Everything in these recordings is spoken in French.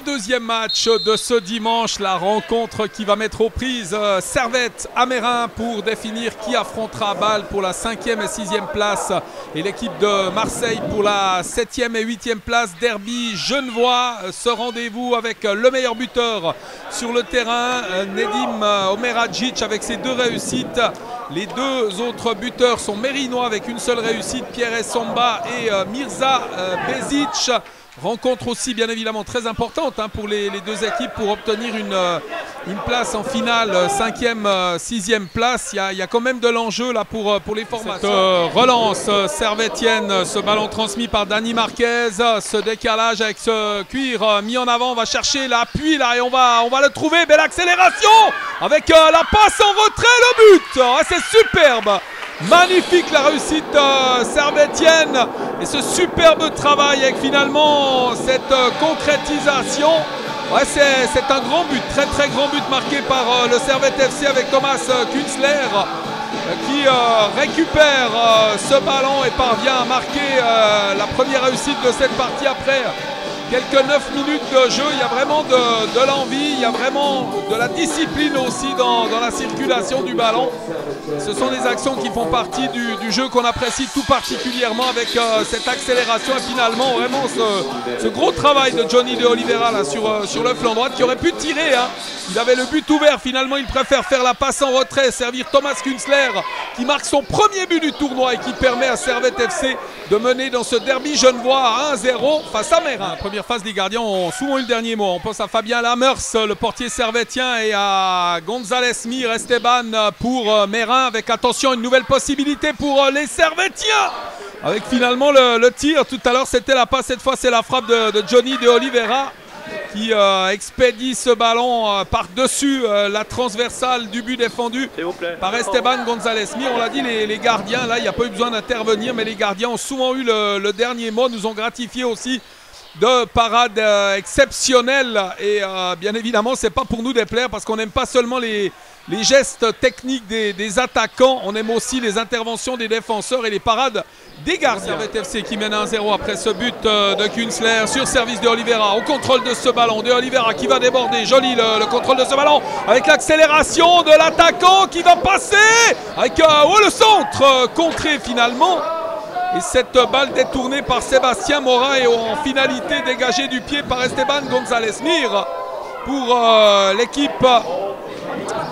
deuxième match de ce dimanche, la rencontre qui va mettre aux prises Servette à Meyrin pour définir qui affrontera Bâle pour la 5e et 6e place et l'équipe de Marseille pour la 7e et 8e place. Derby genevois, ce rendez-vous avec le meilleur buteur sur le terrain, Nedim Omeradjic avec ses 2 réussites. Les 2 autres buteurs sont mérinois avec une seule réussite, Pierre Essomba et Mirza Bezic. Rencontre aussi bien évidemment très importante pour les 2 équipes pour obtenir une place en finale, 5e, 6e place. Il y a quand même de l'enjeu là pour les formations. Cette relance servettienne, ce ballon transmis par Dani Marquez, ce décalage avec ce cuir mis en avant, on va chercher l'appui là et on va le trouver. Belle accélération avec la passe en retrait, le but. C'est superbe. Magnifique la réussite servettienne et ce superbe travail avec finalement cette concrétisation. Ouais, c'est un grand but, très grand but marqué par le Servette FC avec Thomas Künzler qui récupère ce ballon et parvient à marquer la première réussite de cette partie après quelques 9 minutes de jeu. Il y a vraiment de l'envie, il y a vraiment de la discipline aussi dans la circulation du ballon. Ce sont des actions qui font partie du jeu qu'on apprécie tout particulièrement avec cette accélération et finalement vraiment ce gros travail de Johnny de Oliveira là, sur le flanc droit qui aurait pu tirer. Il avait le but ouvert, finalement il préfère faire la passe en retrait, servir Thomas Künzler qui marque son premier but du tournoi et qui permet à Servette FC de mener dans ce derby genevois à 1-0 face à Meyrin. Première phase, les gardiens ont souvent eu le dernier mot. On pense à Fabien Lamers, le portier servettien, et à González Mir Esteban pour Meyrin, avec attention une nouvelle possibilité pour les Servettiens avec finalement le tir. Tout à l'heure c'était la passe, cette fois c'est la frappe de Johnny de Oliveira qui expédie ce ballon par-dessus la transversale du but défendu par Esteban González Mir. On l'a dit, les gardiens, là il n'y a pas eu besoin d'intervenir, mais les gardiens ont souvent eu le dernier mot, nous ont gratifié aussi de parades exceptionnelles et bien évidemment c'est pas pour nous déplaire parce qu'on n'aime pas seulement les gestes techniques des attaquants, on aime aussi les interventions des défenseurs et les parades des gardiens. Servette FC qui mène 1-0 après ce but de Künzler sur service de Oliveira, au contrôle de ce ballon de Oliveira qui va déborder, joli le contrôle de ce ballon avec l'accélération de l'attaquant qui va passer avec le centre contré finalement. Et cette balle détournée par Sébastien Morin et en finalité dégagée du pied par Esteban González Mir pour l'équipe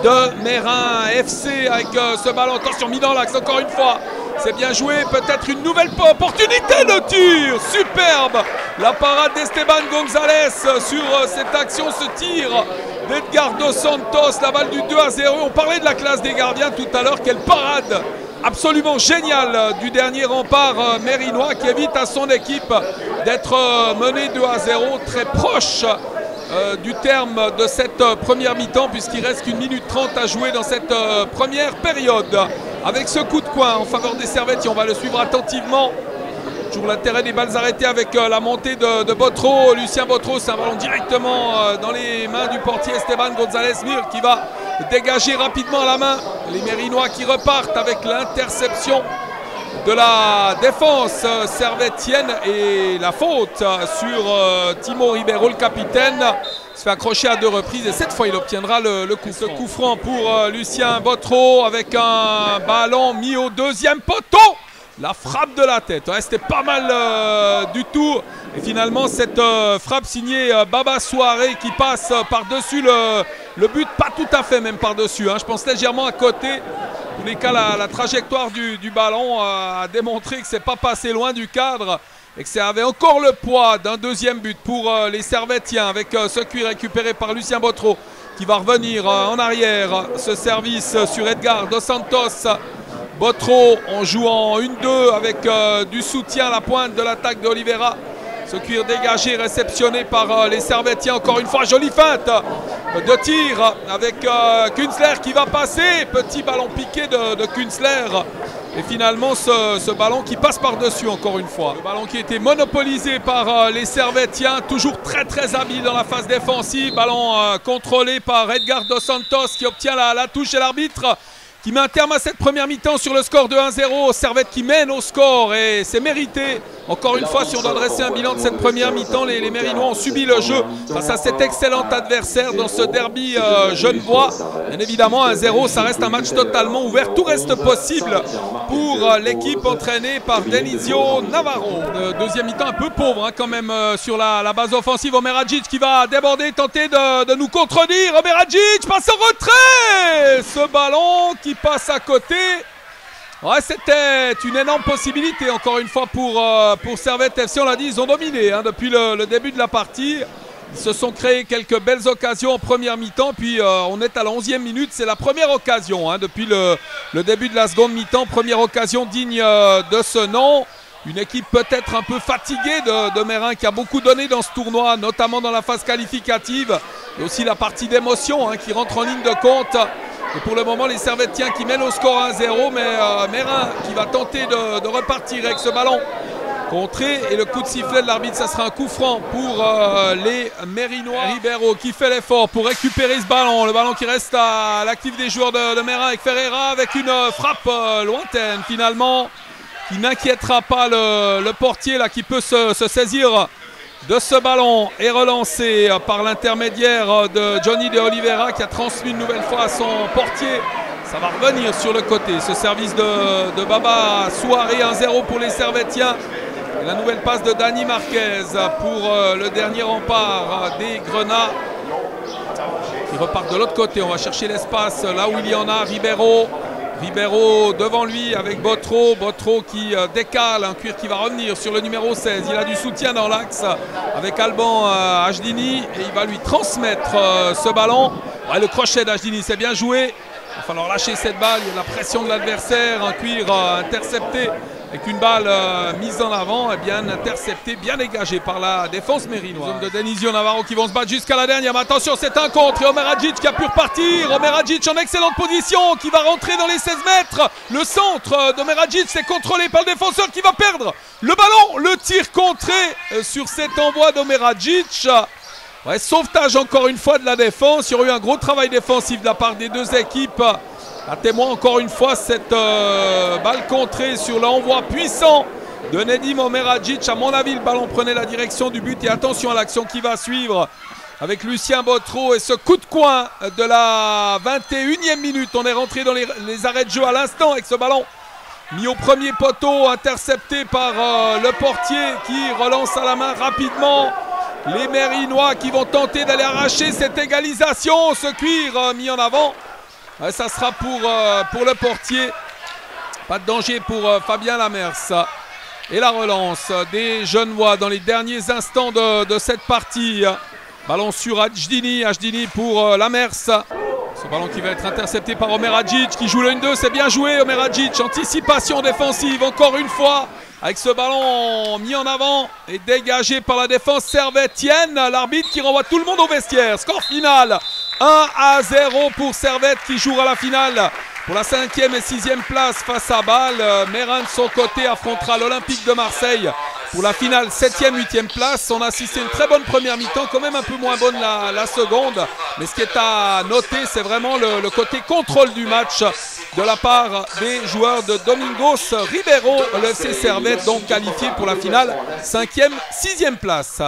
de Meyrin FC avec ce ballon. Attention, mis dans l'axe encore une fois. C'est bien joué, peut-être une nouvelle opportunité de tir. Superbe la parade d'Esteban González sur cette action, ce tir d'Edgar Dos Santos, la balle du 2-0. On parlait de la classe des gardiens tout à l'heure, quelle parade absolument génial du dernier rempart mérinois qui évite à son équipe d'être menée 2-0, très proche du terme de cette première mi-temps puisqu'il reste qu'1 minute 30 à jouer dans cette première période. Avec ce coup de coin en faveur des Servettes, on va le suivre attentivement. Toujours l'intérêt des balles arrêtées avec la montée de Botro, Lucien Botro, c'est un ballon directement dans les mains du portier Esteban González Mir qui va dégager rapidement la main. Les Mérinois qui repartent avec l'interception de la défense servettienne et la faute sur Timo Ribeiro, le capitaine. Il se fait accrocher à 2 reprises et cette fois il obtiendra le coup. Ce coup franc pour Lucien Botro avec un ballon mis au 2e poteau. La frappe de la tête, ouais, c'était pas mal du tout. Et finalement cette frappe signée Baba Souaré qui passe par-dessus le but, pas tout à fait même par-dessus, je pense légèrement à côté. En tous les cas la trajectoire du ballon a démontré que c'est pas passé loin du cadre et que ça avait encore le poids d'un 2e but pour les Servettiens avec ce cuir récupéré par Lucien Botro qui va revenir en arrière. Ce service sur Edgar Dos Santos. Botro en jouant 1-2 avec du soutien à la pointe de l'attaque de Oliveira. Ce cuir dégagé, réceptionné par les Servettiens. Encore une fois, jolie feinte de tir avec Künzler qui va passer. Petit ballon piqué de Künzler. Et finalement, ce ballon qui passe par-dessus encore une fois. Le ballon qui a été monopolisé par les Servettiens. Toujours très habile dans la phase défensive. Ballon contrôlé par Edgar Dos Santos qui obtient la touche et l'arbitre qui met un terme à cette première mi-temps sur le score de 1-0. Servette qui mène au score et c'est mérité. Encore une fois, si on doit dresser un bilan de cette première mi-temps, les Mérinois ont subi le jeu face à cet excellent adversaire dans ce derby genevois. Bien évidemment, 1-0, ça reste un match totalement ouvert. Tout reste possible pour l'équipe entraînée par Denizio Navarro. Deuxième mi-temps un peu pauvre quand même sur la base offensive. Omer Hadjic qui va déborder, tenter de nous contredire. Omer Hadjic passe en retrait. Ce ballon qui passe à côté. Ouais, c'était une énorme possibilité encore une fois pour Servette FC. On l'a dit, ils ont dominé depuis le début de la partie. Ils se sont créés quelques belles occasions en première mi-temps. Puis on est à la 11e minute. C'est la première occasion depuis le début de la seconde mi-temps. Première occasion digne de ce nom. Une équipe peut-être un peu fatiguée de Meyrin qui a beaucoup donné dans ce tournoi, notamment dans la phase qualificative. Et aussi la partie d'émotion qui rentre en ligne de compte. Et pour le moment, les Servettiens qui mènent au score 1-0, mais Meyrin qui va tenter de repartir avec ce ballon contré. Et le coup de sifflet de l'arbitre, ça sera un coup franc pour les Mérinois. Ribeiro qui fait l'effort pour récupérer ce ballon. Le ballon qui reste à l'actif des joueurs de Meyrin avec Ferreira, avec une frappe lointaine finalement, qui n'inquiétera pas le portier là, qui peut se saisir de ce ballon et relancé par l'intermédiaire de Johnny de Oliveira qui a transmis une nouvelle fois à son portier. Ça va revenir sur le côté. Ce service de Baba Souaré, 1-0 pour les Servettiens. Et la nouvelle passe de Dani Marquez pour le dernier rempart des Grenats. Qui repart de l'autre côté. On va chercher l'espace là où il y en a. Ribeiro devant lui avec Botro qui décale, un cuir qui va revenir sur le numéro 16. Il a du soutien dans l'axe avec Alban Ajdini et il va lui transmettre ce ballon. Ouais, le crochet d'Ajdini, c'est bien joué. Il va falloir lâcher cette balle, il y a la pression de l'adversaire, un cuir intercepté avec une balle mise en avant et bien interceptée, bien dégagée par la défense mérinoise. De Denizio Navarro qui vont se battre jusqu'à la dernière. Mais attention, c'est un contre et Omer Hadjic qui a pu repartir. Omer Hadjic en excellente position qui va rentrer dans les 16 mètres. Le centre d'Omer Hadjic, c'est contrôlé par le défenseur qui va perdre le ballon. Le tir contré sur cet envoi d'Omer Hadjic. Ouais, sauvetage encore une fois de la défense. Il y aurait eu un gros travail défensif de la part des deux équipes. À témoin encore une fois cette balle contrée sur l'envoi puissant de Nedim Omer Hadjic. À mon avis, le ballon prenait la direction du but. Et attention à l'action qui va suivre avec Lucien Botro et ce coup de coin de la 21e minute. On est rentré dans les arrêts de jeu à l'instant avec ce ballon mis au premier poteau, intercepté par le portier qui relance à la main rapidement. Les Mérinois qui vont tenter d'aller arracher cette égalisation. Ce cuir mis en avant. Ça sera pour le portier. Pas de danger pour Fabien Lamers. Et la relance des Genevois dans les derniers instants de cette partie. Ballon sur Ajdini. Ajdini pour Lamers. Ce ballon qui va être intercepté par Omer Hadjic qui joue le 1-2. C'est bien joué Omer Hadjic. Anticipation défensive encore une fois. Avec ce ballon mis en avant et dégagé par la défense servettienne. L'arbitre qui renvoie tout le monde au vestiaire. Score final 1-0 pour Servette qui jouera la finale pour la 5e et 6e place face à Bâle. Meyrin de son côté affrontera l'Olympique de Marseille pour la finale 7e, 8e place. On a assisté à une très bonne première mi-temps, quand même un peu moins bonne la seconde. Mais ce qui est à noter, c'est vraiment le côté contrôle du match de la part des joueurs de Domingos Ribeiro. Le FC Servette donc qualifié pour la finale 5e, 6e place.